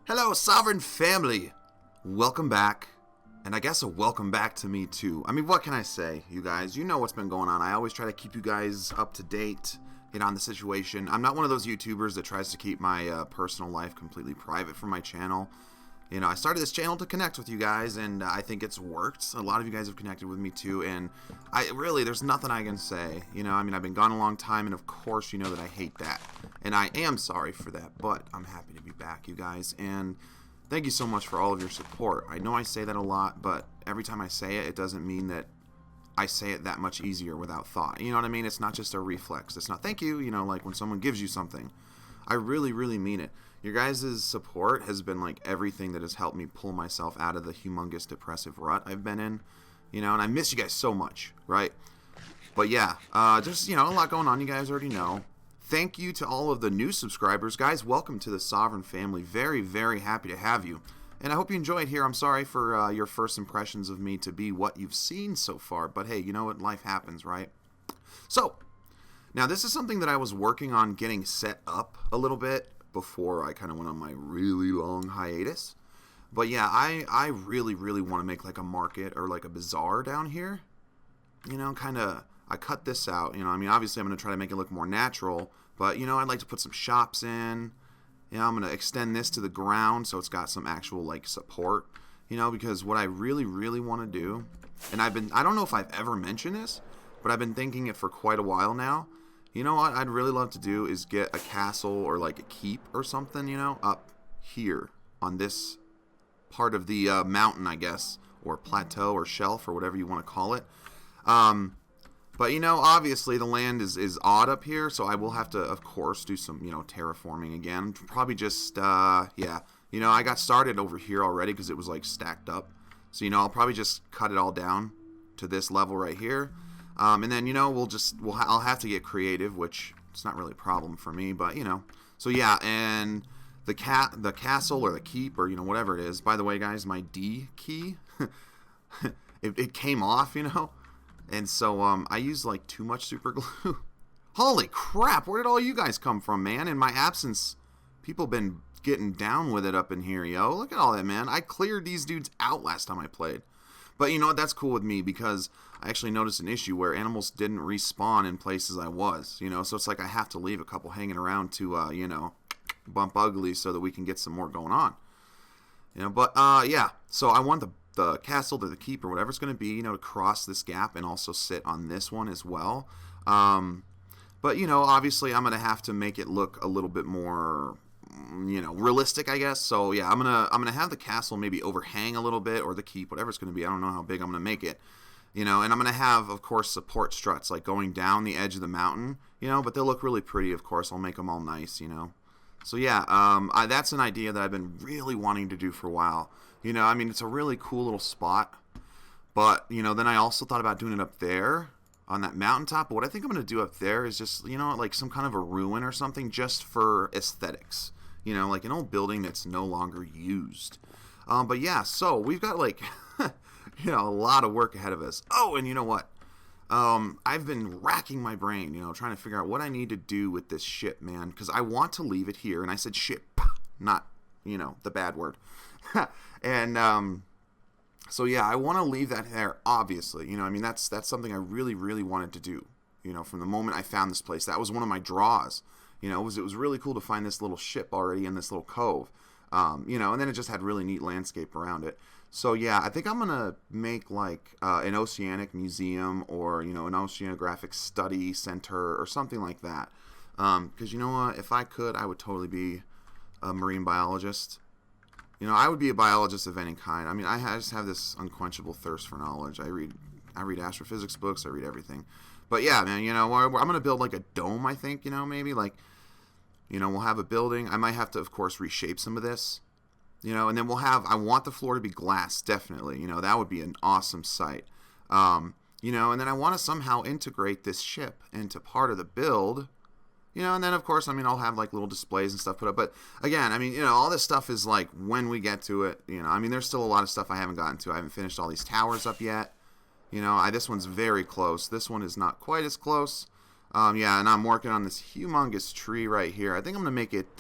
Hello, Sovereign family! Welcome back. And I guess a welcome back to me, too. I mean, what can I say, you guys? You know what's been going on. I always try to keep you guys up to date, on the situation. I'm not one of those YouTubers that tries to keep my personal life completely private from my channel. I started this channel to connect with you guys, and I think it's worked. A lot of you guys have connected with me, too, and there's nothing I can say. I've been gone a long time, and of course you know that I hate that. And I am sorry for that, but I'm happy to be back, you guys, and thank you so much for all of your support. I know I say that a lot, but every time I say it, it doesn't mean that I say it that much easier without thought. You know what I mean? It's not just a reflex. It's not thank you, like when someone gives you something. I really, really mean it. Your guys' support has been like everything that has helped me pull myself out of the humongous depressive rut I've been in. And I miss you guys so much, right? But yeah, there's, a lot going on, you guys already know. Thank you to all of the new subscribers. Guys, welcome to the Sovereign family. Very, very happy to have you. And I hope you enjoyed here. I'm sorry for your first impressions of me to be what you've seen so far. But hey, you know what? Life happens, right? So, now this is something that I was working on getting set up a little bit before I kind of went on my really long hiatus. But yeah, I really, really want to make like a market or like a bazaar down here. I cut this out. Obviously I'm going to try to make it look more natural. But, I'd like to put some shops in. I'm going to extend this to the ground so it's got some actual, like, support, because what I really, really want to do, and I don't know if I've ever mentioned this, but I've been thinking it for quite a while now. You know what I'd really love to do is get a castle or, like, a keep or something, up here on this part of the mountain, I guess, or plateau or shelf or whatever you want to call it. But, obviously the land is odd up here, so I will have to, of course, do some, terraforming again. Probably just, yeah. I got started over here already because it was, like, stacked up. So, I'll probably just cut it all down to this level right here. And then, I'll have to get creative, which it's not really a problem for me, but, So, yeah, and the castle or the keep or, whatever it is. By the way, guys, my D key, it came off, And so, I used, like, too much super glue. Holy crap, where did all you guys come from, man? In my absence, people been getting down with it up in here, yo. Look at all that, man. I cleared these dudes out last time I played. But, you know what, that's cool with me, because I actually noticed an issue where animals didn't respawn in places I was, So it's like I have to leave a couple hanging around to, bump ugly so that we can get some more going on. But, yeah. So I want the castle or the keep or whatever it's going to be, to cross this gap and also sit on this one as well. But, obviously I'm going to have to make it look a little bit more, realistic, I guess. So, yeah, I'm going to have the castle maybe overhang a little bit, or the keep, whatever it's going to be. I don't know how big I'm going to make it, and I'm going to have, of course, support struts, like going down the edge of the mountain, but they'll look really pretty, of course. I'll make them all nice, So, yeah, that's an idea that I've been really wanting to do for a while. It's a really cool little spot. But, then I also thought about doing it up there on that mountaintop. But what I think I'm going to do up there is just, like some kind of a ruin or something just for aesthetics. Like an old building that's no longer used. But, yeah, so we've got, like, a lot of work ahead of us. Oh, and you know what? I've been racking my brain, trying to figure out what I need to do with this ship, man. Because I want to leave it here. And I said ship, not, the bad word. And so yeah, I want to leave that there, obviously. That's something I really, really wanted to do. From the moment I found this place, that was one of my draws. It was really cool to find this little ship already in this little cove. And then it just had really neat landscape around it. So yeah, I think I'm gonna make like an Oceanic museum or an oceanographic study center or something like that. Because you know what, if I could, I would totally be a marine biologist. I would be a biologist of any kind. I just have this unquenchable thirst for knowledge. I read astrophysics books. I read everything. But yeah, man, I'm going to build like a dome, I think, maybe like, we'll have a building. I might have to, of course, reshape some of this, and then I want the floor to be glass, definitely. That would be an awesome sight. And then I want to somehow integrate this ship into part of the build. And then, of course, I'll have, like, little displays and stuff put up. But, again, all this stuff is, like, when we get to it, there's still a lot of stuff I haven't gotten to. I haven't finished all these towers up yet. This one's very close. This one is not quite as close. Yeah, and I'm working on this humongous tree right here. I think I'm going to make it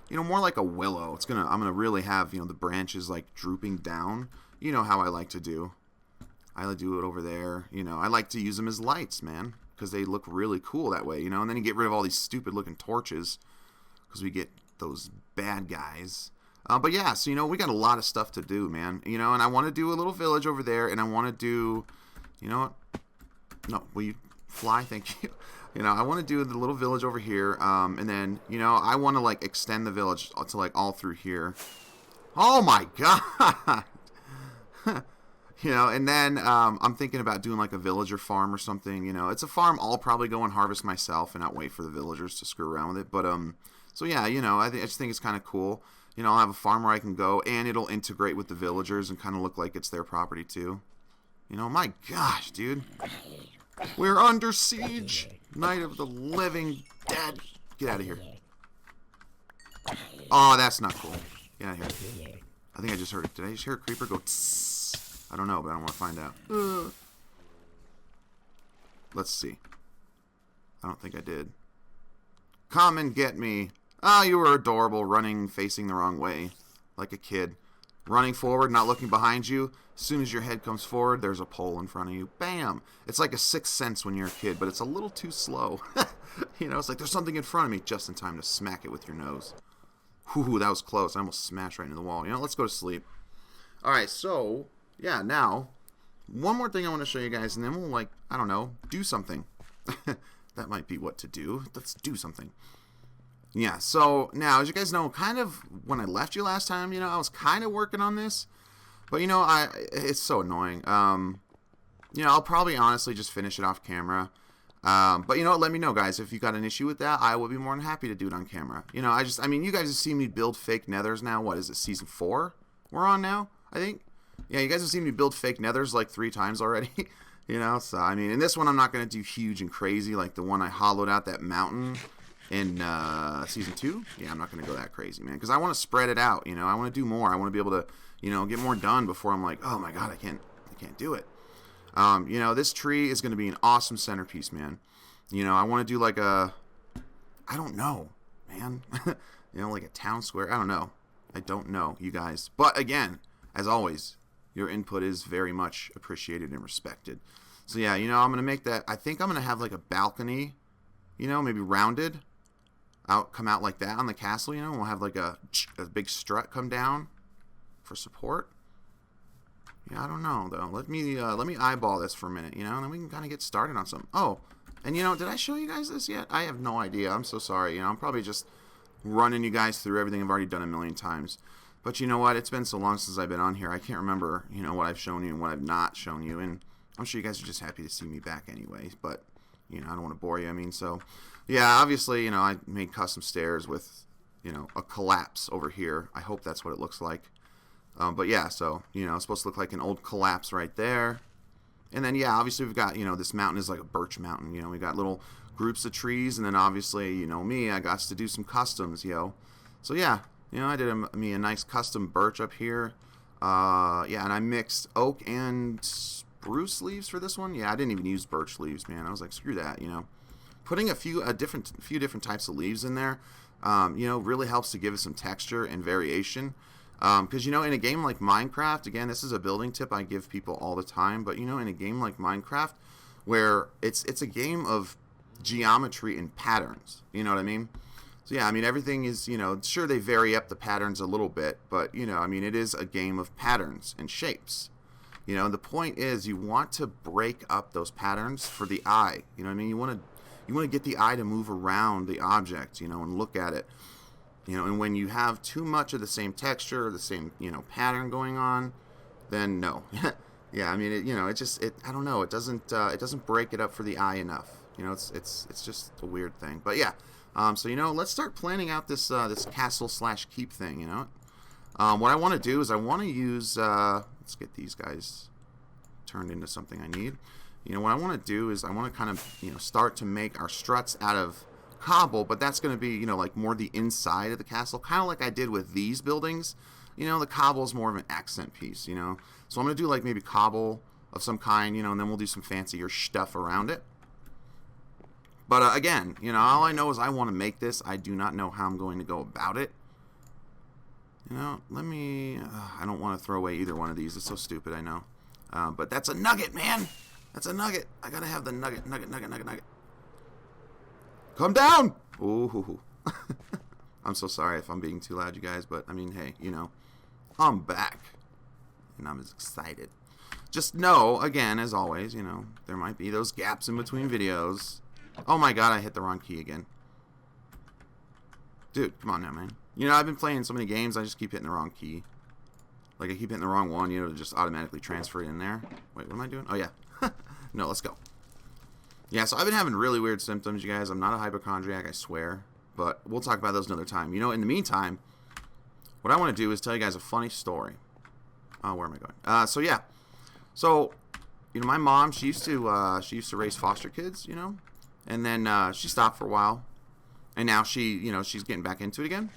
you know, more like a willow. I'm gonna really have, you know, the branches like drooping down. You know how I like to do. I like to do it over there. You know, I like to use them as lights, man, because they look really cool that way. You know, and then you get rid of all these stupid looking torches because we get those bad guys. But yeah, so you know, we got a lot of stuff to do, man. You know, and I want to do a little village over there, and I want to do, you know what? No, will you fly? Thank you. You know, I want to do the little village over here, and then, you know, I want to, like, extend the village to, like, all through here. Oh, my God! You know, and then I'm thinking about doing, like, a villager farm or something, you know. It's a farm I'll probably go and harvest myself and not wait for the villagers to screw around with it. But, so, yeah, you know, I just think it's kind of cool. You know, I'll have a farm where I can go, and it'll integrate with the villagers and kind of look like it's their property, too. You know, my gosh, dude. We're under siege. Night of the living dead. Get out of here. Oh, that's not cool. Get out of here. I think I just heard it. Did I just hear a creeper go tss? I don't know, but I don't want to find out. Let's see. I don't think I did. Come and get me. Ah, you were adorable, running, facing the wrong way. Like a kid. Running forward, not looking behind you. As soon as your head comes forward, there's a pole in front of you. Bam! It's like a sixth sense when you're a kid, but it's a little too slow. You know, it's like there's something in front of me just in time to smack it with your nose. Whew, that was close. I almost smashed right into the wall. You know, let's go to sleep. Alright, so, yeah, now, one more thing I want to show you guys, and then we'll, like, I don't know, do something. That might be what to do. Let's do something. Yeah, so now, as you guys know, kind of when I left you last time, you know, I was kind of working on this. But, you know, it's so annoying. You know, I'll probably honestly just finish it off camera. But, you know what, let me know, guys. If you got an issue with that, I will be more than happy to do it on camera. You know, I mean, you guys have seen me build fake nethers now. What is it, season 4 we're on now, I think? Yeah, you guys have seen me build fake nethers like 3 times already. You know, so, I mean, in this one, I'm not going to do huge and crazy like the one I hollowed out that mountain in season 2. Yeah, I'm not going to go that crazy, man, because I want to spread it out. You know, I want to do more. I want to be able to, you know, get more done before I'm like, oh my god, I can't do it. You know, this tree is going to be an awesome centerpiece, man. You know, I want to do like a, I don't know, man. You know, like a town square. I don't know. I don't know, you guys. But again, as always, your input is very much appreciated and respected. So yeah, you know, I'm going to make that, I think I'm going to have like a balcony, you know, maybe rounded. Come out like that on the castle, you know. We'll have like a big strut come down for support. Yeah, I don't know though. Let me eyeball this for a minute, you know, and then we can kind of get started on something. Oh, and you know, did I show you guys this yet? I have no idea. I'm so sorry. You know, I'm probably just running you guys through everything I've already done a million times. But you know what? It's been so long since I've been on here. I can't remember, you know, what I've shown you and what I've not shown you. And I'm sure you guys are just happy to see me back anyway. But you know, I don't want to bore you. I mean, so yeah, obviously, you know, I made custom stairs with, you know, a collapse over here. I hope that's what it looks like. But yeah, so, you know, it's supposed to look like an old collapse right there. And then, yeah, obviously we've got, you know, this mountain is like a birch mountain. You know, we got little groups of trees. And then obviously, you know me, I got to do some customs, yo. So yeah, you know, I did me a nice custom birch up here. Yeah, and I mixed oak and spruce leaves for this one. Yeah, I didn't even use birch leaves, man. I was like, screw that, you know. Putting a few different types of leaves in there, you know, really helps to give it some texture and variation. Because, you know, in a game like Minecraft, again, this is a building tip I give people all the time, but, you know, in a game like Minecraft, where it's a game of geometry and patterns, you know what I mean? So, yeah, I mean, everything is, you know, sure, they vary up the patterns a little bit, but, you know, I mean, it is a game of patterns and shapes. You know, and the point is you want to break up those patterns for the eye, you know what I mean? You want to get the eye to move around the object, you know, and look at it. You know, and when you have too much of the same texture or the same, you know, pattern going on, then no. Yeah, I mean, you know, I don't know, it doesn't break it up for the eye enough. You know, it's just a weird thing. But yeah, so, you know, let's start planning out this this castle / keep thing, you know. What I want to do is I want to use, let's get these guys turned into something I need. You know, what I want to do is I want to kind of, you know, start to make our struts out of cobble, but that's going to be, you know, like more the inside of the castle, kind of like I did with these buildings. You know, the cobble is more of an accent piece, you know. So I'm going to do like maybe cobble of some kind, you know, and then we'll do some fancier stuff around it. But again, you know, all I know is I want to make this. I do not know how I'm going to go about it. You know, let me... I don't want to throw away either one of these. It's so stupid, I know. But that's a nugget, man. That's a nugget. I gotta have the nugget. Come down! Ooh. I'm so sorry if I'm being too loud, you guys. But, I mean, hey, you know, I'm back. And I'm as excited. Just know, again, as always, you know, there might be those gaps in between videos. Oh my god, I hit the wrong key again. Dude, come on now, man. You know, I've been playing so many games, I just keep hitting the wrong key. Like, I keep hitting the wrong one, you know, to just automatically transfer it in there. Wait, what am I doing? Oh, yeah. No, let's go. Yeah, so I've been having really weird symptoms, you guys. I'm not a hypochondriac, I swear. But we'll talk about those another time. You know, in the meantime, what I want to do is tell you guys a funny story. Oh, where am I going? So, yeah. So, you know, my mom, she used to raise foster kids, you know. And then she stopped for a while. And now she's getting back into it again.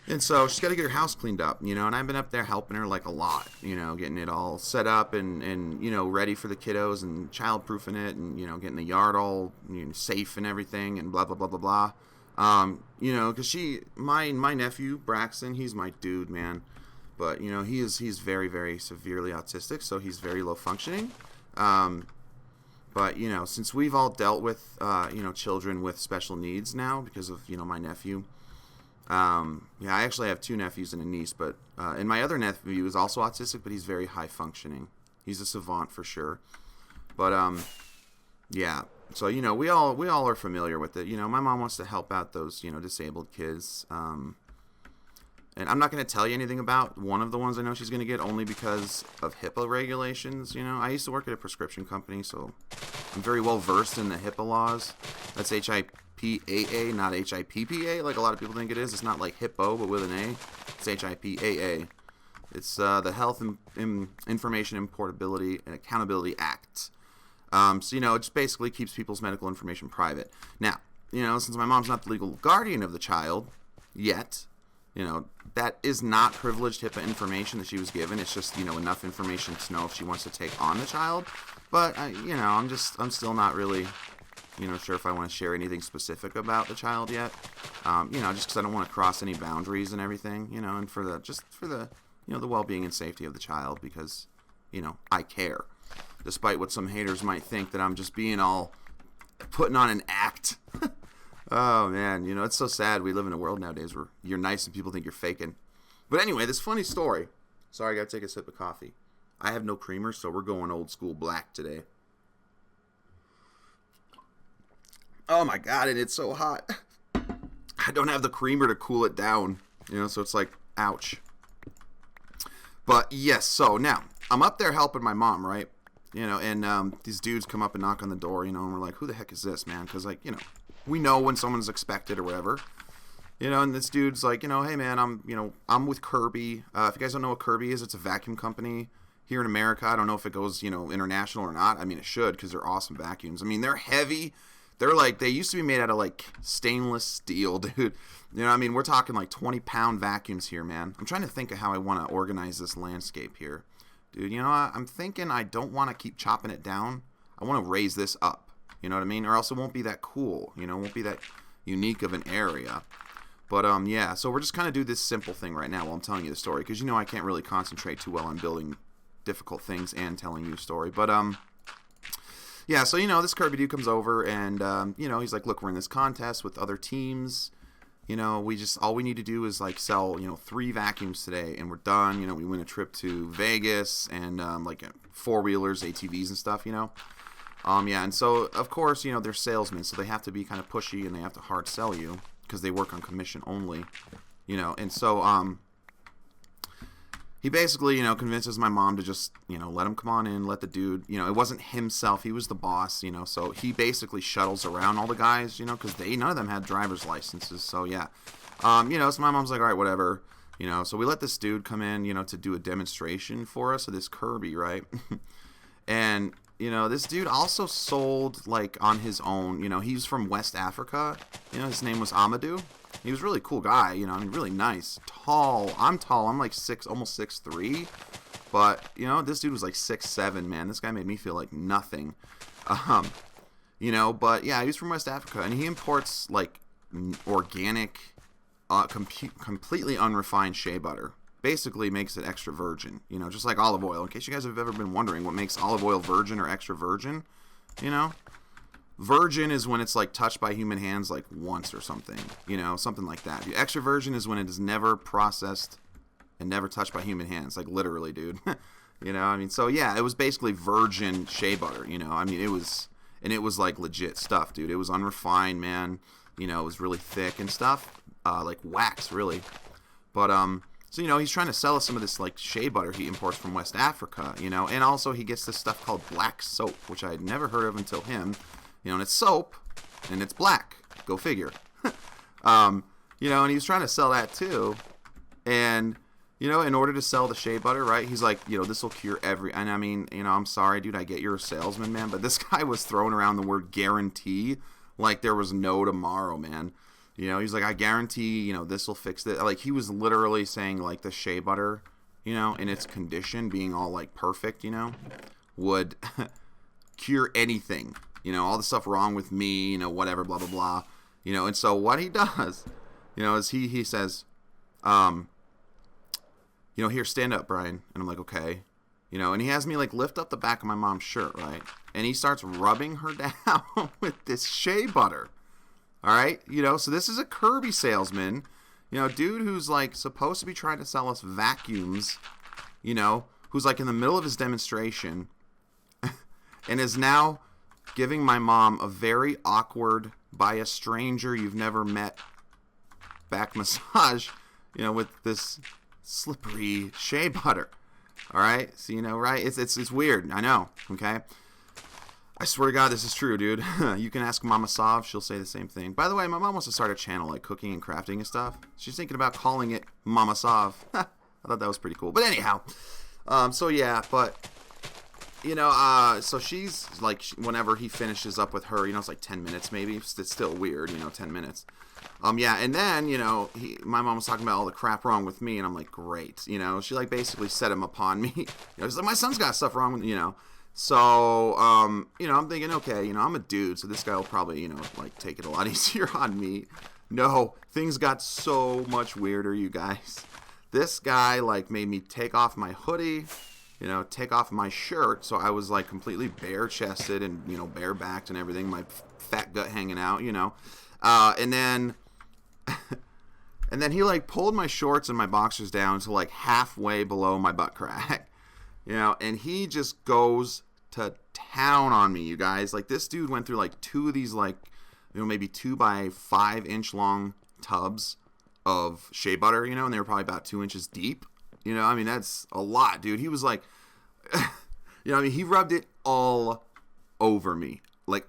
And so she's got to get her house cleaned up, you know, and I've been up there helping her like a lot, you know, getting it all set up and you know, ready for the kiddos and child-proofing it and, you know, getting the yard all, you know, safe and everything and blah, blah, blah, blah, blah. You know, because my nephew, Braxton, he's my dude, man. But, you know, he's very, very severely autistic, so he's very low functioning. But, you know, since we've all dealt with, you know, children with special needs now because of, you know, my nephew. Yeah, I actually have 2 nephews and a niece, but, and my other nephew is also autistic, but he's very high functioning. He's a savant for sure. But, yeah. So, you know, we all are familiar with it. You know, my mom wants to help out those, you know, disabled kids. And I'm not going to tell you anything about one of the ones I know she's going to get only because of HIPAA regulations. You know, I used to work at a prescription company, so I'm very well versed in the HIPAA laws. That's HIPAA, not HIPPA, like a lot of people think it is. It's not like HIPPO, but with an A. It's HIPAA. It's the Health Information Portability and Accountability Act. So, you know, it just basically keeps people's medical information private. Now, you know, since my mom's not the legal guardian of the child yet, you know, that is not privileged HIPAA information that she was given. It's just, you know, enough information to know if she wants to take on the child. But, you know, I'm still not really, you know, sure if I want to share anything specific about the child yet. You know, just because I don't want to cross any boundaries and everything, you know, and for the, you know, the well-being and safety of the child because, you know, I care. Despite what some haters might think that I'm just being all putting on an act. Oh, man, you know, it's so sad we live in a world nowadays where you're nice and people think you're faking. But anyway, this funny story. Sorry, I got to take a sip of coffee. I have no creamer, so we're going old school black today. Oh, my God, and it's so hot. I don't have the creamer to cool it down, you know, so it's like, ouch. But, yes, so now, I'm up there helping my mom, right? You know, and these dudes come up and knock on the door, you know, and we're like, who the heck is this, man? Because, like, you know, we know when someone's expected or whatever, you know, and this dude's like, you know, hey man, I'm with Kirby. If you guys don't know what Kirby is, it's a vacuum company here in America. I don't know if it goes, you know, international or not. I mean, it should because they're awesome vacuums. I mean, they're heavy. They're like, they used to be made out of like stainless steel, dude. You know, I mean, we're talking like 20-pound vacuums here, man. I'm trying to think of how I want to organize this landscape here. Dude, you know, I'm thinking I don't want to keep chopping it down. I want to raise this up. You know what I mean? Or else it won't be that cool. You know, it won't be that unique of an area. But, yeah. So we're just kind of do this simple thing right now while I'm telling you the story. Because, you know, I can't really concentrate too well on building difficult things and telling you a story. But, yeah. So, you know, this Kirby dude comes over and, you know, he's like, look, we're in this contest with other teams. You know, all we need to do is, like, sell, you know, 3 vacuums today. And we're done. You know, we win a trip to Vegas and, like, 4-wheelers, ATVs and stuff, you know. Yeah, and so, of course, you know, they're salesmen, so they have to be kind of pushy and they have to hard sell you because they work on commission only, you know, and so, he basically, you know, convinces my mom to just, you know, let him come on in, let the dude, you know, it wasn't himself, he was the boss, you know, so he basically shuttles around all the guys, you know, because none of them had driver's licenses, so, yeah, you know, so my mom's like, all right, whatever, you know, so we let this dude come in, you know, to do a demonstration for us of this Kirby, right, and you know, this dude also sold, like, on his own. You know, he's from West Africa. You know, his name was Amadou. He was a really cool guy, you know, I mean, really nice. Tall. I'm tall. I'm, like, almost 6'3". But, you know, this dude was, like, 6'7", man. This guy made me feel like nothing. You know, but, yeah, he's from West Africa. And he imports, like, organic completely unrefined shea butter. Basically makes it extra virgin, you know, just like olive oil. In case you guys have ever been wondering what makes olive oil virgin or extra virgin, you know, virgin is when it's like touched by human hands like once or something, you know, something like that. The extra virgin is when it is never processed and never touched by human hands, like literally, dude. You know, I mean, so yeah, it was basically virgin shea butter, you know. I mean, it was like legit stuff, dude. It was unrefined, man. You know, it was really thick and stuff, like wax, really. But so, you know, he's trying to sell us some of this, like, shea butter he imports from West Africa, you know. And also he gets this stuff called black soap, which I had never heard of until him. You know, and it's soap, and it's black. Go figure. You know, and he was trying to sell that, too. And, you know, in order to sell the shea butter, right, he's like, you know, this will cure every... And, I mean, you know, I'm sorry, dude, I get you're a salesman, man. But this guy was throwing around the word guarantee like there was no tomorrow, man. You know, he's like, I guarantee, you know, this will fix it. Like, he was literally saying, like, the shea butter, you know, in its condition, being all, like, perfect, you know, would cure anything. You know, all the stuff wrong with me, you know, whatever, blah, blah, blah. You know, and so what he does, you know, is he says, you know, here, stand up, Brian. And I'm like, okay. You know, and he has me, like, lift up the back of my mom's shirt, right? And he starts rubbing her down with this shea butter. All right, you know, so this is a Kirby salesman, you know, dude who's like supposed to be trying to sell us vacuums, you know, who's like in the middle of his demonstration and is now giving my mom a very awkward, by a stranger you've never met, back massage, you know, with this slippery shea butter. All right, so, you know, right, it's weird, I know, okay. I swear to God, this is true, dude. You can ask Mama Sov. She'll say the same thing. By the way, my mom wants to start a channel, like cooking and crafting and stuff. She's thinking about calling it Mama Sov. I thought that was pretty cool. But anyhow, so yeah, but, you know, so she's, like, whenever he finishes up with her, you know, it's like 10 minutes maybe. It's still weird, you know, 10 minutes. Yeah, and then, you know, my mom was talking about all the crap wrong with me, and I'm like, great. You know, she, like, basically set him upon me. You know, she's like, my son's got stuff wrong with, you know. So, you know, I'm thinking, okay, you know, I'm a dude, so this guy will probably, you know, like, take it a lot easier on me. No, things got so much weirder, you guys. This guy, like, made me take off my hoodie, you know, take off my shirt, so I was, like, completely bare-chested and, you know, bare-backed and everything, my fat gut hanging out, you know. And then, and then he, like, pulled my shorts and my boxers down to, like, halfway below my butt crack. You know, and he just goes to town on me, you guys. Like, this dude went through, like, two of these, like, you know, maybe 2 by 5 inch long tubs of shea butter, you know, and they were probably about 2 inches deep. You know, I mean, that's a lot, dude. He was like, you know, I mean, he rubbed it all over me. Like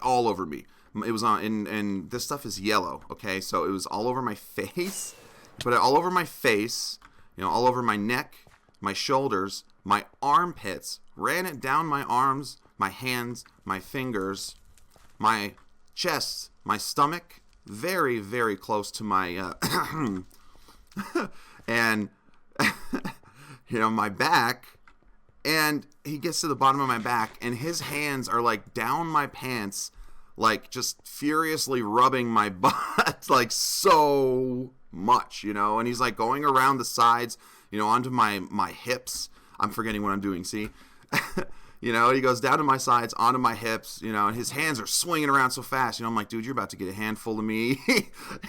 all over me. It was on, and this stuff is yellow, okay? So it was all over my face. Put it all over my face, you know, all over my neck, my shoulders, my armpits, ran it down my arms, my hands, my fingers, my chest, my stomach, very, very close to my, and, you know, my back, and he gets to the bottom of my back, and his hands are, like, down my pants, like, just furiously rubbing my butt, like, so much, you know, and he's, like, going around the sides, you know, onto my hips. I'm forgetting what I'm doing, see? You know, he goes down to my sides, onto my hips, you know, and his hands are swinging around so fast. You know, I'm like, dude, you're about to get a handful of me.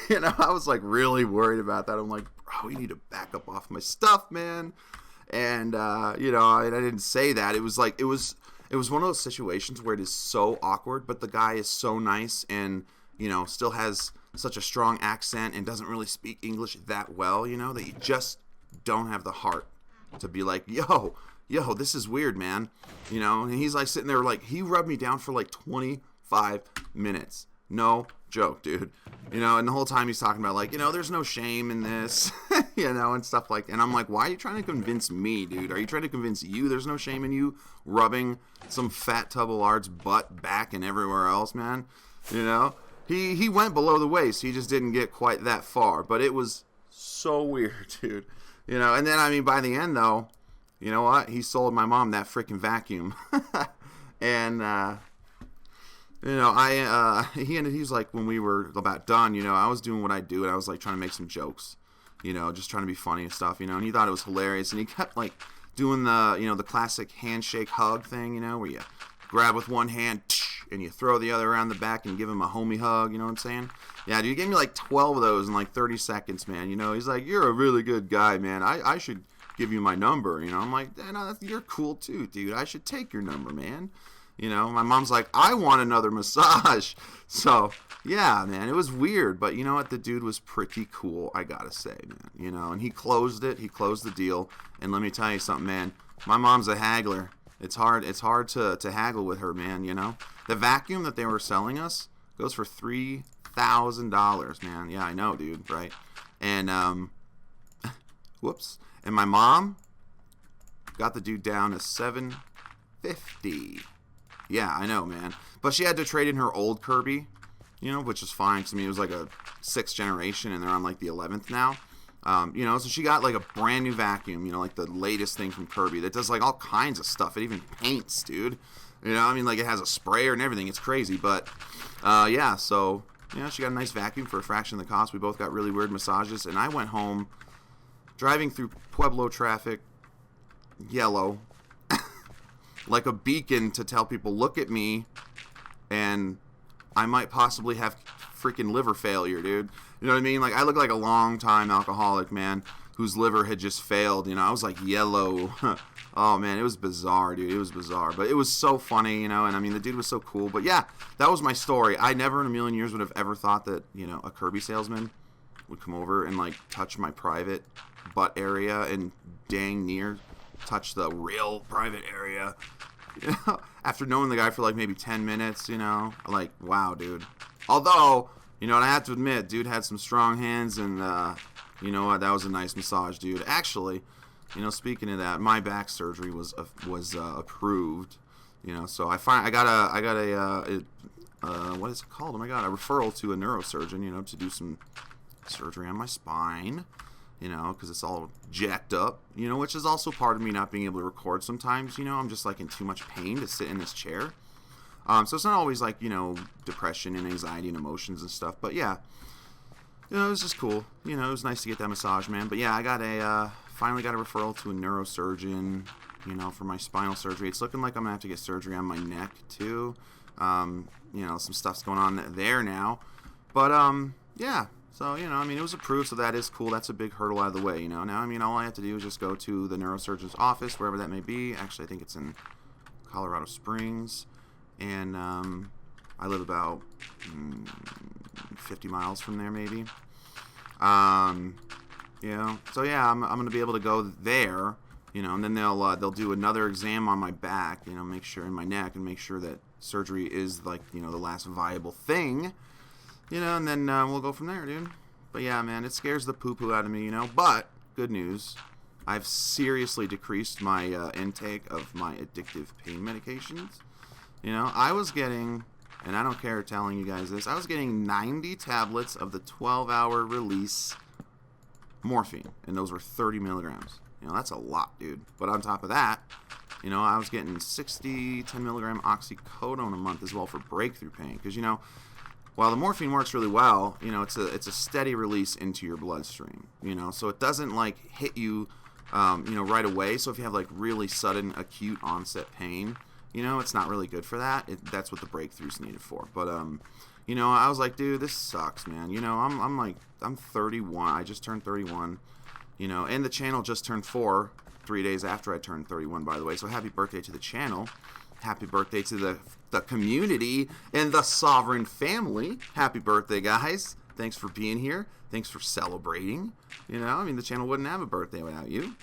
You know, I was, like, really worried about that. I'm like, bro, you need to back up off my stuff, man. And, you know, I didn't say that. It was, like, it was one of those situations where it is so awkward, but the guy is so nice and, you know, still has such a strong accent and doesn't really speak English that well, you know, that you just don't have the heart to be like, yo, this is weird, man. You know, and he's like sitting there, like, he rubbed me down for like 25 minutes. No joke, dude. You know, and the whole time he's talking about, like, you know, there's no shame in this, you know, and stuff like that. And I'm like, why are you trying to convince me, dude? Are you trying to convince you there's no shame in you rubbing some fat tub of lard's butt, back, and everywhere else, man? You know? He went below the waist. He just didn't get quite that far. But it was so weird, dude. You know, and then, I mean, by the end, though, you know what? He sold my mom that freaking vacuum. And, he was like, when we were about done, I was doing what I do, and I was like trying to make some jokes, just trying to be funny and stuff, and he thought it was hilarious, and he kept like doing the classic handshake hug thing, where you grab with one hand and you throw the other around the back and give him a homie hug, you know what I'm saying? Yeah, dude, he gave me like 12 of those in like 30 seconds, man. He's like, you're a really good guy, man. I should give you my number, I'm like, no, you're cool too, dude. I should take your number, man. My mom's like, I want another massage. So, yeah, man, it was weird. But you know what? The dude was pretty cool, I gotta say, man. And he closed it. He closed the deal. And let me tell you something, man. My mom's a haggler. It's hard to haggle with her, man, The vacuum that they were selling us goes for $3,000, man. Yeah, I know, dude, right? And, whoops. And my mom got the dude down to $750. Yeah, I know, man. But she had to trade in her old Kirby, which is fine. Because, it was like a 6th generation, and they're on like the 11th now. So she got like a brand new vacuum, like the latest thing from Kirby that does like all kinds of stuff. It even paints, dude. Like it has a sprayer and everything. It's crazy. But, yeah, so, she got a nice vacuum for a fraction of the cost. We both got really weird massages. And I went home driving through Pueblo traffic, yellow, like a beacon to tell people, look at me, and I might possibly have freaking liver failure, dude. You know what I mean? Like, I look like a long-time alcoholic, man, whose liver had just failed. I was like yellow. Oh, man, it was bizarre, dude. It was bizarre. But it was so funny, and the dude was so cool. But, yeah, that was my story. I never in a million years would have ever thought that, a Kirby salesman would come over and, like, touch my private butt area and dang near touch the real private area. After knowing the guy for like maybe 10 minutes, like, wow, dude. Although, and I have to admit, dude had some strong hands, and you know what, that was a nice massage, dude. Actually, speaking of that, my back surgery was approved, so I got a what is it called? Oh my god, a referral to a neurosurgeon, to do some surgery on my spine. Because it's all jacked up, which is also part of me not being able to record sometimes, I'm just, like, in too much pain to sit in this chair. So it's not always, like, depression and anxiety and emotions and stuff, but, yeah, it was just cool. It was nice to get that massage, man. But, yeah, I finally got a referral to a neurosurgeon, for my spinal surgery. It's looking like I'm going to have to get surgery on my neck, too. Some stuff's going on there now. But, yeah. So, it was approved, so that is cool. That's a big hurdle out of the way, Now, all I have to do is just go to the neurosurgeon's office, wherever that may be. Actually, I think it's in Colorado Springs. And I live about 50 miles from there, maybe. So, yeah, I'm going to be able to go there, and then they'll do another exam on my back, make sure, in my neck, and make sure that surgery is, like, the last viable thing. And then we'll go from there, dude. But yeah, man, it scares the poo-poo out of me, But, good news, I've seriously decreased my intake of my addictive pain medications. I was getting, and I don't care telling you guys this, I was getting 90 tablets of the 12-hour release morphine. And those were 30 milligrams. That's a lot, dude. But on top of that, I was getting 10 milligram oxycodone a month as well for breakthrough pain. Because, while the morphine works really well, it's a steady release into your bloodstream, so it doesn't like hit you, right away. So if you have like really sudden acute onset pain, it's not really good for that. That's what the breakthrough's needed for. But I was like, dude, this sucks, man. I'm 31. I just turned 31, and the channel just turned 4 3 days after I turned 31, by the way. So happy birthday to the channel. Happy birthday to the community and the Sovereign family. Happy birthday, guys. Thanks for being here. Thanks for celebrating. The channel wouldn't have a birthday without you.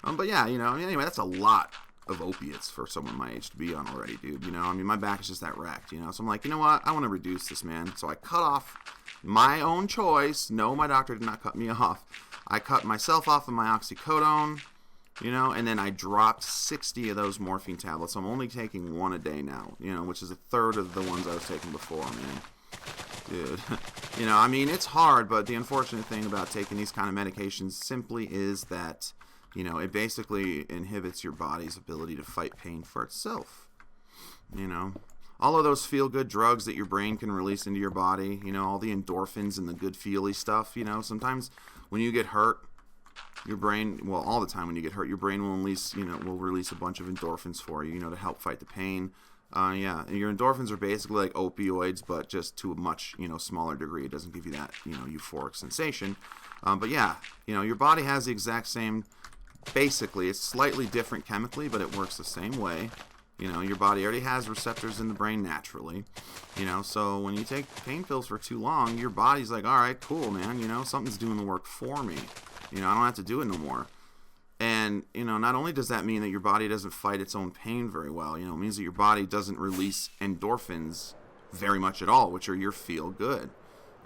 But yeah, anyway, that's a lot of opiates for someone my age to be on already, dude. My back is just that wrecked, So I'm like, you know what? I want to reduce this, man. So I cut off my own choice. No, my doctor did not cut me off. I cut myself off of my oxycodone. And then I dropped 60 of those morphine tablets. So I'm only taking one a day now, which is a third of the ones I was taking before, man. Dude, it's hard, but the unfortunate thing about taking these kind of medications simply is that, it basically inhibits your body's ability to fight pain for itself, all of those feel-good drugs that your brain can release into your body, you know, all the endorphins and the good feely stuff, you know, sometimes when you get hurt, your brain, well, all the time when you get hurt, your brain will release, you know, will release a bunch of endorphins for you, you know, to help fight the pain. Yeah, and your endorphins are basically like opioids, but just to a much, you know, smaller degree. It doesn't give you that, you know, euphoric sensation. But yeah, you know, your body has the exact same, basically, it's slightly different chemically, but it works the same way. You know, your body already has receptors in the brain naturally. You know, so when you take pain pills for too long, your body's like, all right, cool, man, you know, something's doing the work for me. You know, I don't have to do it no more. And, you know, not only does that mean that your body doesn't fight its own pain very well, you know, it means that your body doesn't release endorphins very much at all, which are your feel good.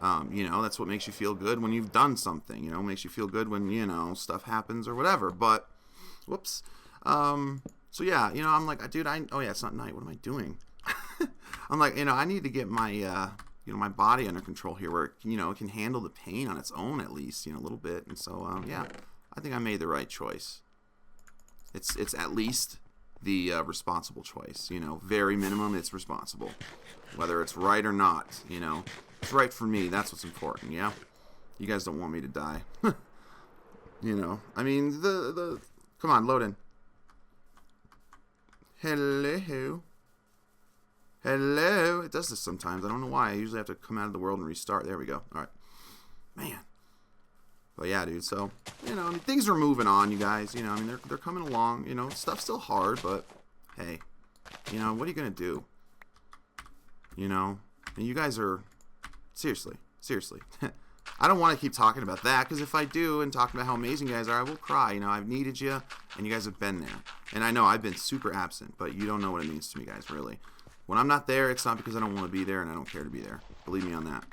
You know, that's what makes you feel good when you've done something, you know, makes you feel good when, you know, stuff happens or whatever. But, whoops. So yeah, you know, I'm like, dude, oh yeah, it's not night. What am I doing? I'm like, you know, I need to get my, you know, my body under control here where, you know, it can handle the pain on its own at least, you know, a little bit. And so, yeah. I think I made the right choice. It's at least the responsible choice. You know, very minimum, it's responsible. Whether it's right or not, you know. It's right for me. That's what's important, yeah? You guys don't want me to die. You know, I mean, come on, load in. Hello. Hello. It does this sometimes. I don't know why. I usually have to come out of the world and restart. There we go. All right. Man. But yeah, dude, so, you know, I mean, things are moving on, you guys. You know, I mean, they're coming along. You know, stuff's still hard, but, hey, you know, what are you going to do? You know, and you guys are, seriously. I don't want to keep talking about that, because if I do and talking about how amazing you guys are, I will cry. You know, I've needed you, and you guys have been there. And I know I've been super absent, but you don't know what it means to me, guys, really. When I'm not there, it's not because I don't want to be there and I don't care to be there. Believe me on that.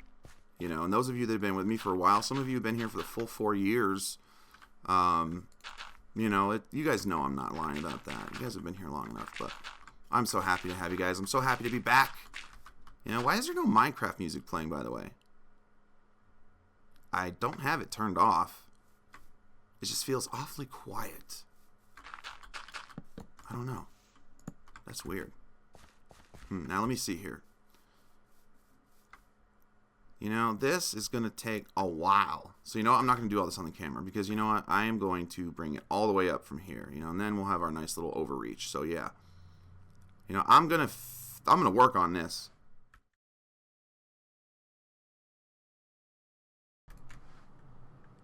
You know, and those of you that have been with me for a while, some of you have been here for the full 4 years. You know, you guys know I'm not lying about that. You guys have been here long enough, but I'm so happy to have you guys. I'm so happy to be back. You know, why is there no Minecraft music playing, by the way? I don't have it turned off. It just feels awfully quiet. I don't know. That's weird. Now let me see here. You know, this is going to take a while. So, you know what? I'm not going to do all this on the camera because, you know what? I am going to bring it all the way up from here, you know, and then we'll have our nice little overreach. So, yeah. You know, I'm going to work on this.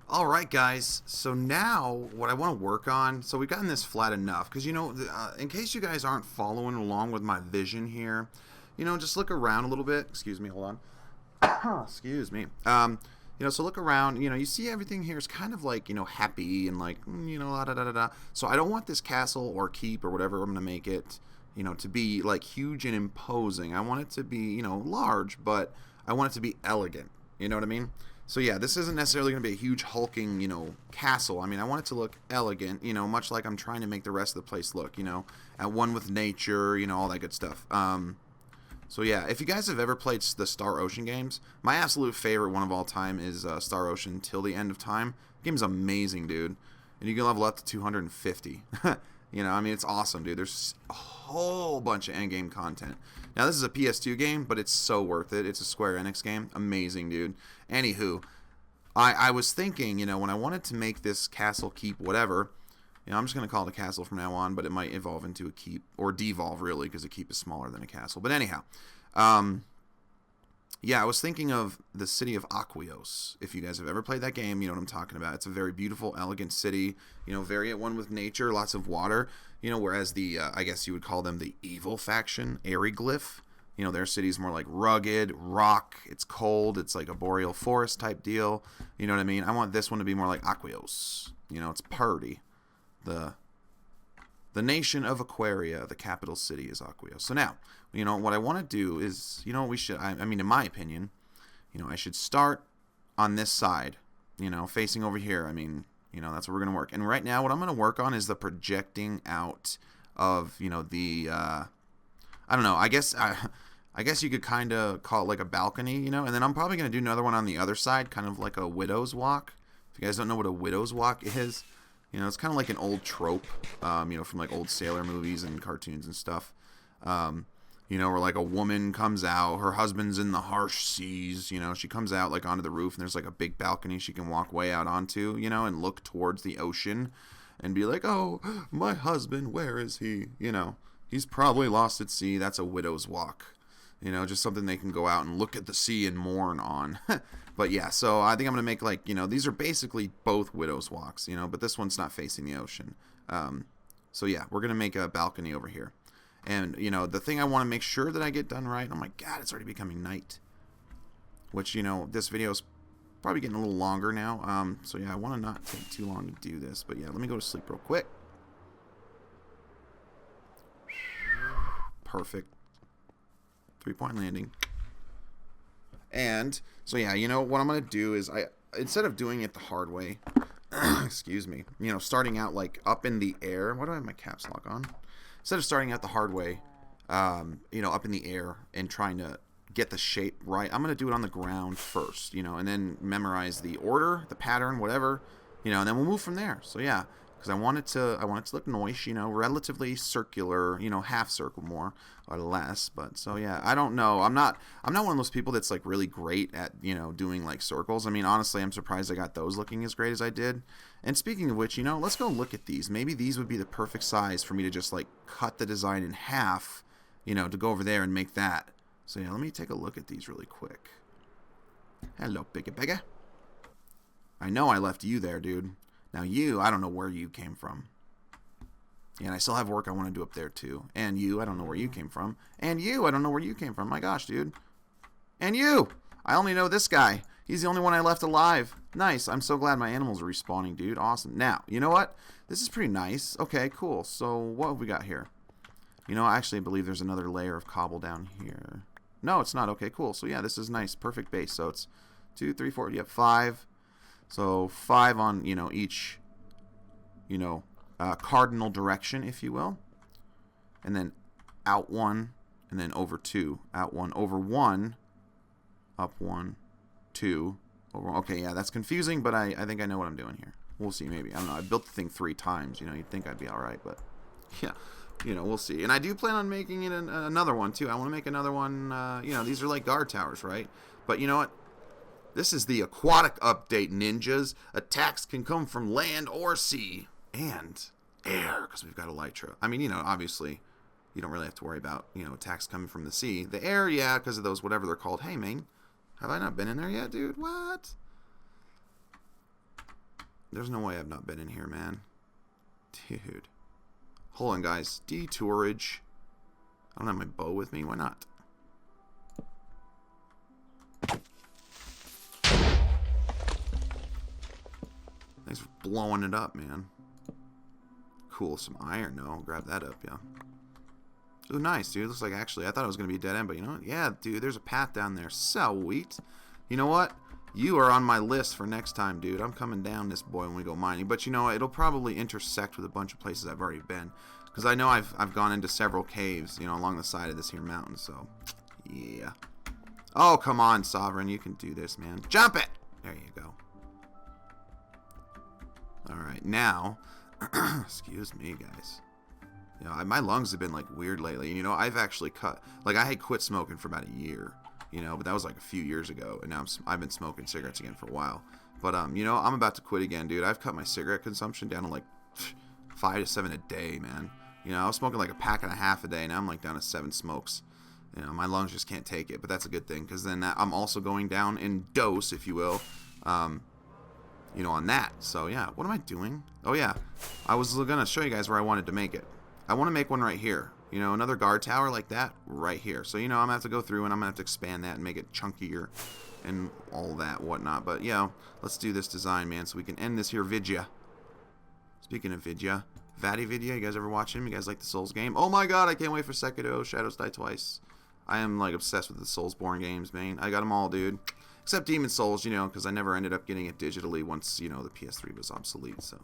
All right, guys. So now what I want to work on, so we've gotten this flat enough because, you know, in case you guys aren't following along with my vision here, you know, just look around a little bit. Excuse me. Hold on. Excuse me. You know, so look around, you know, you see everything here is kind of like, you know, happy and like, you know, da da da da. So I don't want this castle or keep or whatever I'm going to make it, you know, to be like huge and imposing. I want it to be, you know, large, but I want it to be elegant. You know what I mean? So yeah, this isn't necessarily going to be a huge hulking, you know, castle. I mean, I want it to look elegant, you know, much like I'm trying to make the rest of the place look, you know, at one with nature, you know, all that good stuff. So yeah, if you guys have ever played the Star Ocean games, my absolute favorite one of all time is Star Ocean Till the End of Time. The game's amazing, dude. And you can level up to 250. You know, I mean, it's awesome, dude. There's a whole bunch of endgame content. Now, this is a PS2 game, but it's so worth it. It's a Square Enix game. Amazing, dude. Anywho, I was thinking, you know, when I wanted to make this castle keep whatever, you know, I'm just going to call it a castle from now on, but it might evolve into a keep, or devolve, really, because a keep is smaller than a castle. But anyhow, yeah, I was thinking of the city of Aquios. If you guys have ever played that game, you know what I'm talking about. It's a very beautiful, elegant city, you know, very at one with nature, lots of water, you know, whereas the, I guess you would call them the evil faction, Ariglyph, you know, their city's more like rugged, rock, it's cold, it's like a boreal forest type deal, you know what I mean? I want this one to be more like Aquios, you know, it's party. The nation of Aquaria, the capital city, is Aquios. So now, you know, what I want to do is, you know, we should, I mean, in my opinion, you know, I should start on this side, you know, facing over here. I mean, you know, that's where we're going to work. And right now, what I'm going to work on is the projecting out of, you know, the, I don't know, I guess you could kind of call it like a balcony, you know, and then I'm probably going to do another one on the other side, kind of like a widow's walk. If you guys don't know what a widow's walk is, you know, it's kind of like an old trope, you know, from like old sailor movies and cartoons and stuff. You You know, where like a woman comes out, her husband's in the harsh seas, you know, she comes out like onto the roof and there's like a big balcony she can walk way out onto, you know, and look towards the ocean and be like, oh, my husband, where is he? You know, he's probably lost at sea. That's a widow's walk. You know, just something they can go out and look at the sea and mourn on. But yeah, so I think I'm going to make like, you know, these are basically both widow's walks, you know, but this one's not facing the ocean. So yeah, we're going to make a balcony over here. And, you know, the thing I want to make sure that I get done right, oh my god, it's already becoming night. Which, you know, this video is probably getting a little longer now. So yeah, I want to not take too long to do this. But yeah, let me go to sleep real quick. Perfect. 3-point landing. And, so yeah, you know, what I'm going to do is, instead of doing it the hard way, excuse me, you know, starting out like up in the air. Why do I have my caps lock on? Instead of starting out the hard way, you know, up in the air and trying to get the shape right, I'm going to do it on the ground first, you know, and then memorize the order, the pattern, whatever, you know, and then we'll move from there. So yeah, because I want it to look nice, you know, relatively circular, you know, half circle more or less. But so yeah, I don't know. I'm not one of those people that's like really great at, you know, doing like circles. I mean, honestly, I'm surprised I got those looking as great as I did. And speaking of which, you know, let's go look at these. Maybe these would be the perfect size for me to just like cut the design in half, you know, to go over there and make that. So yeah, let me take a look at these really quick. Hello, Bigga Bigga. I know I left you there, dude. Now you, I don't know where you came from. And I still have work I want to do up there too. And you, I don't know where you came from. And you, I don't know where you came from. My gosh, dude. And you! I only know this guy. He's the only one I left alive. Nice. I'm so glad my animals are respawning, dude. Awesome. Now, you know what? This is pretty nice. Okay, cool. So, what have we got here? You know, I actually believe there's another layer of cobble down here. No, it's not. Okay, cool. So, yeah, this is nice. Perfect base. So, it's 2, 3, 4. You have 5. So 5 on, you know, each, you know, cardinal direction, if you will. And then out 1, and then over 2. Out 1, over 1, up 1, 2, over 1. Okay, yeah, that's confusing, but I think I know what I'm doing here. We'll see, maybe. I don't know. I built the thing 3 times. You know, you'd think I'd be all right, but yeah, you know, we'll see. And I do plan on making it another one, too. I want to make another one. You know, these are like guard towers, right? But you know what? This is the aquatic update, ninjas. Attacks can come from land or sea. And air, because we've got elytra. I mean, you know, obviously, you don't really have to worry about, you know, attacks coming from the sea. The air, yeah, because of those, whatever they're called. Hey, man, have I not been in there yet, dude? What? There's no way I've not been in here, man. Dude. Hold on, guys. Detourage. I don't have my bow with me. Why not? Thanks for blowing it up, man. Cool, some iron. No, grab that up, yeah. Ooh, nice, dude. Looks like actually, I thought it was going to be a dead end, but you know what? Yeah, dude, there's a path down there. Sweet. You know what? You are on my list for next time, dude. I'm coming down this boy when we go mining. But you know what? It'll probably intersect with a bunch of places I've already been. Because I know I've gone into several caves, you know, along the side of this here mountain, so yeah. Oh, come on, Sovereign. You can do this, man. Jump it! There you go. Alright, now, excuse me, guys. You know, my lungs have been, like, weird lately. You know, I've actually I had quit smoking for about a year, you know, but that was, like, a few years ago. And now I've been smoking cigarettes again for a while. But, you know, I'm about to quit again, dude. I've cut my cigarette consumption down to, like, 5 to 7 a day, man. You know, I was smoking, like, a pack and a half a day. Now I'm, like, down to 7 smokes. You know, my lungs just can't take it. But that's a good thing, because then I'm also going down in dose, if you will, you know, on that. So, yeah. What am I doing? Oh, yeah. I was going to show you guys where I wanted to make it. I want to make one right here. You know, another guard tower like that right here. So, you know, I'm going to have to go through and I'm going to have to expand that and make it chunkier and all that whatnot. But, yeah, let's do this design, man, so we can end this here vidya. Speaking of vidya, Vatty Vidya, you guys ever watch him? You guys like the Souls game? Oh, my God, I can't wait for Sekiro Shadows Die Twice. I am, like, obsessed with the Soulsborne games, man. I got them all, dude. Except Demon Souls, you know, because I never ended up getting it digitally once, you know, the PS3 was obsolete, so.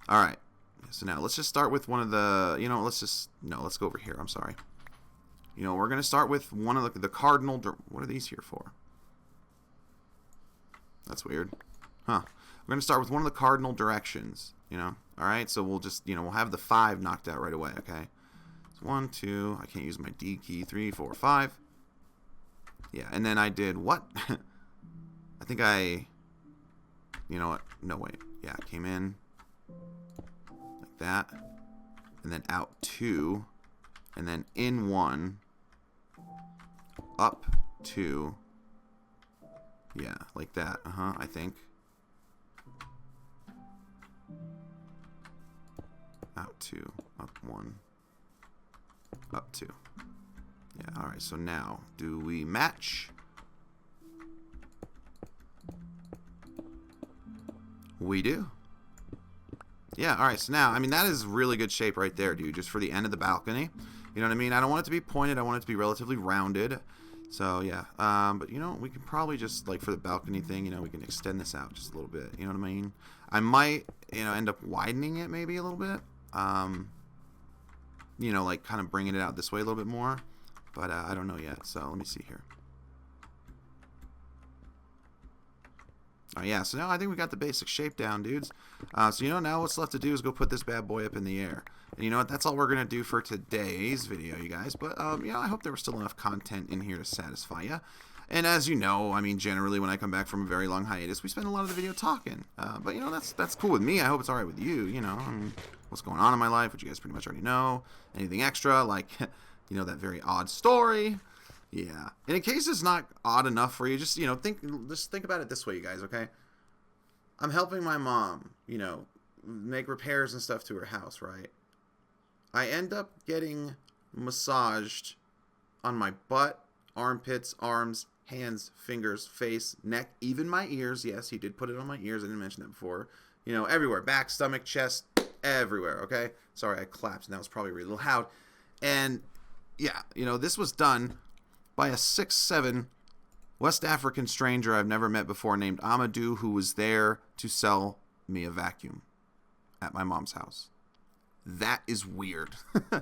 Alright. So now, let's just start with one of the, you know, let's go over here, I'm sorry. You know, we're going to start with one of the cardinal, what are these here for? That's weird. Huh. We're going to start with one of the cardinal directions, you know. Alright, so we'll just, you know, we'll have the 5 knocked out right away, okay? So 1, 2. I can't use my D key. 3, 4, 5. Yeah, and then I did what? I think I... You know what? No, wait. Yeah, I came in like that. And then out 2. And then in 1. Up 2. Yeah, like that. I think. Out 2. Up 1. Up 2. Yeah, alright, so now, do we match? We do. Yeah, alright, so now, I mean, that is really good shape right there, dude, just for the end of the balcony. You know what I mean? I don't want it to be pointed, I want it to be relatively rounded. So, yeah, but, you know, we can probably just, like, for the balcony thing, you know, we can extend this out just a little bit, you know what I mean? I might, you know, end up widening it maybe a little bit. You know, like, kind of bringing it out this way a little bit more. But I don't know yet, so let me see here. Oh, yeah, so now I think we got the basic shape down, dudes. So, you know, now what's left to do is go put this bad boy up in the air. And you know what? That's all we're going to do for today's video, you guys. But, you know, I hope there was still enough content in here to satisfy you. And as you know, I mean, generally when I come back from a very long hiatus, we spend a lot of the video talking. But, you know, that's cool with me. I hope it's all right with you, you know. I mean, what's going on in my life, which you guys pretty much already know. Anything extra, like, you know, that very odd story. Yeah. And in case it's not odd enough for you, just, you know, think about it this way, you guys, okay? I'm helping my mom, you know, make repairs and stuff to her house, right? I end up getting massaged on my butt, armpits, arms, hands, fingers, face, neck, even my ears. Yes, he did put it on my ears. I didn't mention that before. You know, everywhere. Back, stomach, chest, everywhere, okay? Sorry, I collapsed, and that was probably really loud. And, yeah, you know, this was done by a 6'7" West African stranger I've never met before named Amadou, who was there to sell me a vacuum at my mom's house. That is weird. All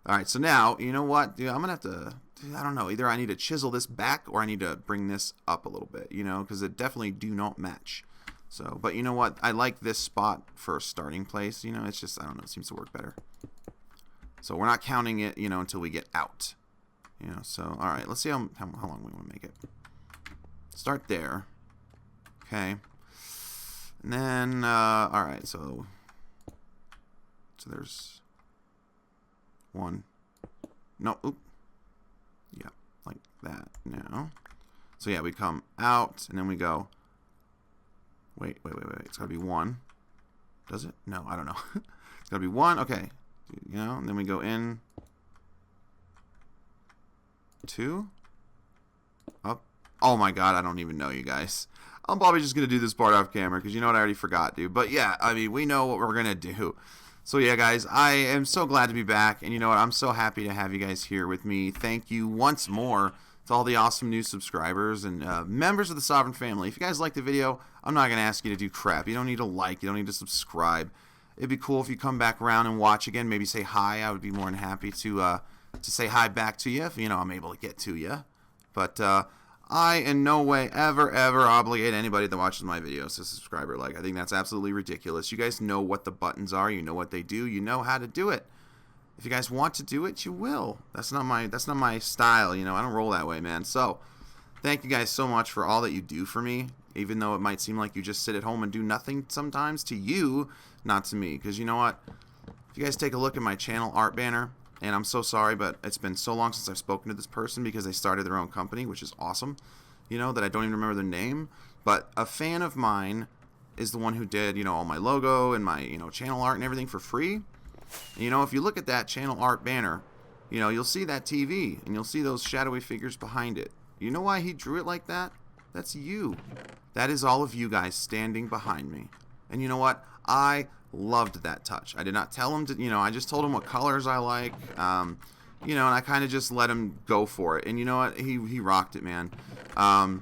right, so now, you know what? Dude, I'm going to have to, I don't know, either I need to chisel this back or I need to bring this up a little bit, you know, because it definitely do not match. So, but you know what? I like this spot for a starting place. You know, it's just, I don't know, it seems to work better. So we're not counting it, you know, until we get out. You know, so, all right, let's see how long we want to make it. Start there. Okay. And then, all right, so there's one. No, oop. Yeah, like that now. So, yeah, we come out, and then we go. Wait. It's got to be 1. Does it? No, I don't know. It's got to be 1. Okay. You know, and then we go in. 2. Up. Oh my god, I don't even know, you guys. I'm probably just going to do this part off camera because you know what, I already forgot, dude. But yeah, I mean, we know what we're going to do. So yeah, guys, I am so glad to be back. And you know what, I'm so happy to have you guys here with me. Thank you once more to all the awesome new subscribers and members of the Sovereign family. If you guys like the video, I'm not going to ask you to do crap. You don't need to like. You don't need to subscribe. It'd be cool if you come back around and watch again. Maybe say hi. I would be more than happy to say hi back to you if, you know, I'm able to get to you. But I in no way ever obligate anybody that watches my videos to subscribe or like. I think that's absolutely ridiculous. You guys know what the buttons are. You know what they do. You know how to do it. If you guys want to do it, you will. That's not my style, you know. I don't roll that way, man. So, thank you guys so much for all that you do for me. Even though it might seem like you just sit at home and do nothing sometimes, to you, not to me. Because you know what? If you guys take a look at my channel art banner, and I'm so sorry, but it's been so long since I've spoken to this person because they started their own company, which is awesome, you know, that I don't even remember their name. But a fan of mine is the one who did, you know, all my logo and my, you know, channel art and everything for free. And, you know, if you look at that channel art banner, you know, you'll see that TV and you'll see those shadowy figures behind it. You know why he drew it like that? That's you. That is all of you guys standing behind me. And you know what? I loved that touch. I did not tell him to, you know, I just told him what colors I like, you know, and I kind of just let him go for it. And you know what? He rocked it, man. So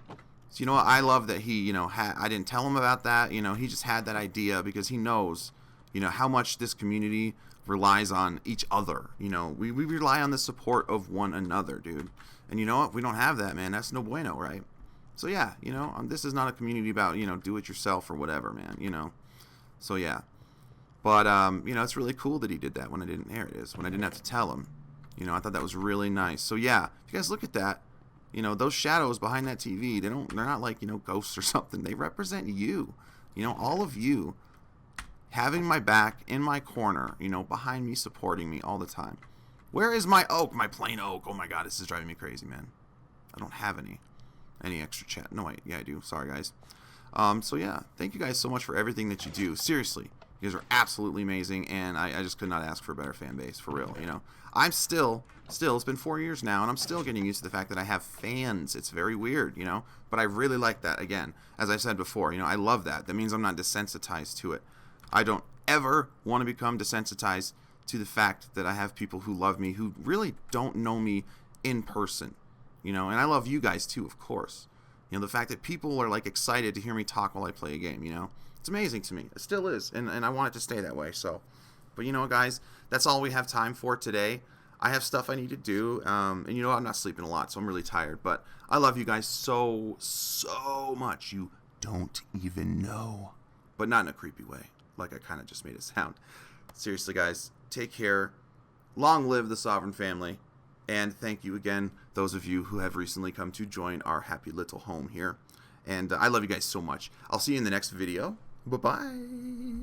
you know what? I love that he, you know, I didn't tell him about that. You know, he just had that idea because he knows, you know, how much this community relies on each other. You know, we rely on the support of one another, dude. And you know what? We don't have that, man. That's no bueno, right? So yeah, you know, this is not a community about, you know, do it yourself or whatever, man, you know. So yeah. But, you know, it's really cool that he did that when I didn't, there it is, when I didn't have to tell him. You know, I thought that was really nice. So, yeah, if you guys look at that, you know, those shadows behind that TV, they're not like, you know, ghosts or something. They represent you. You know, all of you having my back, in my corner, you know, behind me, supporting me all the time. Where is my oak, my plain oak? Oh, my God, this is driving me crazy, man. I don't have any extra chat. No, wait, yeah, I do. Sorry, guys. So, yeah, thank you guys so much for everything that you do. Seriously, you guys are absolutely amazing, and I just could not ask for a better fan base, for real, you know. I'm still, it's been 4 years now, and I'm still getting used to the fact that I have fans. It's very weird, you know, but I really like that. Again, as I said before, you know, I love that. That means I'm not desensitized to it. I don't ever want to become desensitized to the fact that I have people who love me who really don't know me in person, you know, and I love you guys too, of course. You know, the fact that people are like excited to hear me talk while I play a game, you know, it's amazing to me. It still is, and I want it to stay that way. So, but you know, guys, that's all we have time for today. I have stuff I need to do, and you know, I'm not sleeping a lot, so I'm really tired. But I love you guys so much. You don't even know, but not in a creepy way, like I kind of just made it sound. Seriously, guys, take care. Long live the Sovereign family. And thank you again, those of you who have recently come to join our happy little home here. And I love you guys so much. I'll see you in the next video. Bye-bye.